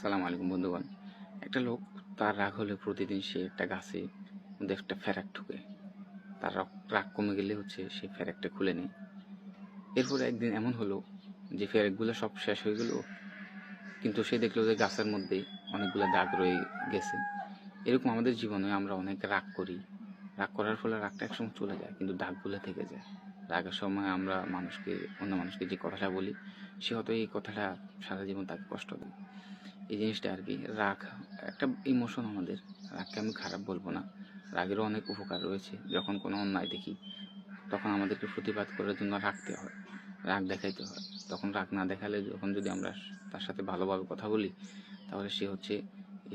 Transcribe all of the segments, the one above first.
সালাম আলাইকুম বন্ধুগণ। একটা লোক তার রাগ হলে প্রতিদিন সে একটা গাছে মধ্যে একটা ফেরাক ঠুকে। তার রাগ কমে গেলে সে ফেরাকটা খুলে নেয়। এরপরে একদিন এমন হলো যে ফেরাকগুলো সব শেষ হয়ে গেল, কিন্তু সে দেখলো যে গাছের মধ্যে অনেকগুলো দাগ রয়ে গেছে। এরকম আমাদের জীবনে আমরা অনেক রাগ করি। রাগ করার ফলে রাগটা একসময় চলে যায়, কিন্তু দাগগুলো থেকে যায়। রাগের সময় আমরা অন্য মানুষকে যে কথাটা বলি, সে হয়তো এই কথাটা সারা জীবন তাকে কষ্ট দেয়। এই জিনিসটা আর কি। রাগ একটা ইমোশন আমাদের। রাগকে আমি খারাপ বলবো না, রাগেরও অনেক উপকার রয়েছে। যখন কোনো অন্যায় দেখি তখন আমাদেরকে প্রতিবাদ করার জন্য রাখতে হয়, রাগ দেখাইতে হয়। তখন রাগ না দেখালে, যদি আমরা তার সাথে ভালোভাবে কথা বলি, তাহলে সে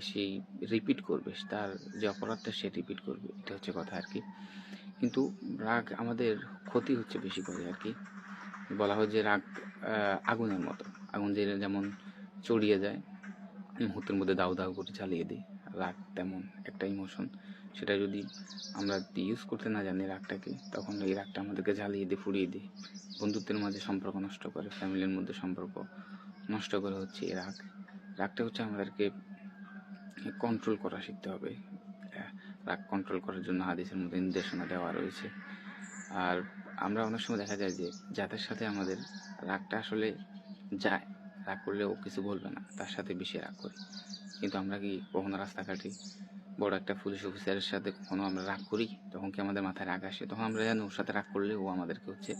সেই রিপিট করবে, তার যে অপরাধটা সে রিপিট করবে। এটা হচ্ছে কথা আর কি। কিন্তু রাগ আমাদের ক্ষতি বেশি করে আর কি। বলা হয় যে রাগ আগুনের মতো। আগুন যেমন চড়িয়ে যায়, মুহূর্তের মধ্যে দাউ দাউ করে চালিয়ে দিই। রাগ তেমন একটা ইমোশন। সেটা যদি আমরা ইউজ করতে না জানি রাগটাকে, তখন এই রাগটা আমাদেরকে জ্বালিয়ে দিয়ে পুড়িয়ে দিই। বন্ধুত্বের মাঝে সম্পর্ক নষ্ট করে, ফ্যামিলির মধ্যে সম্পর্ক নষ্ট করে এই রাগটা আমাদেরকে কন্ট্রোল করা শিখতে হবে। রাগ কন্ট্রোল করার জন্য হাদিসের মধ্যে নির্দেশনা দেওয়া রয়েছে। আর আমরা অনেক সময় দেখা যায় যে যাদের সাথে আমাদের রাগটা আসলে যায়, রাগ করলে ও কিছু বলবে না, তার সাথে বেশি রাগ করি। কিন্তু আমরা কি কখনো রাস্তাঘাটে বড় একটা পুলিশ অফিসারের সাথে কখনো আমরা রাগ করি? তখন কি আমাদের মাথায় রাগ আসে? তখন আমরা জানি ওর সাথে রাগ করলে ও আমাদেরকে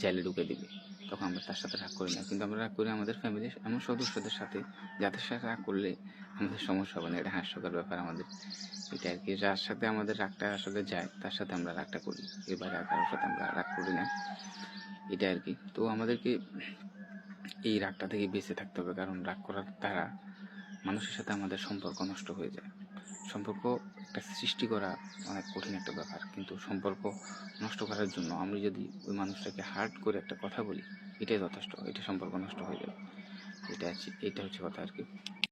জেলে ঢুকে দিবে। তখন আমরা তার সাথে রাগ করি না। কিন্তু আমরা রাগ করি আমাদের ফ্যামিলির এমন সদস্যদের সাথে, যাদের সাথে রাগ করলে আমাদের সমস্যা হবে না। এটা হাস্যকর ব্যাপার আমাদের। এটা আর কি। যার সাথে আমাদের রাগটা আসলে যায়, তার সাথে আমরা রাগটা করি। এবার কারোর সাথে আমরা রাগ করি না। এটা আর কি। তো আমাদেরকে এই রাগটা থেকে বেঁচে থাকতে হবে, কারণ রাগ করার দ্বারা মানুষের সাথে আমাদের সম্পর্ক নষ্ট হয়ে যায়। সম্পর্ক একটা সৃষ্টি করা অনেক কঠিন একটা ব্যাপার, কিন্তু সম্পর্ক নষ্ট করার জন্য আমি যদি ওই মানুষটাকে হার্ট করে একটা কথা বলি, এটাই যথেষ্ট। এটা সম্পর্ক নষ্ট হয়ে যাবে। এটা হচ্ছে কথা আর কি।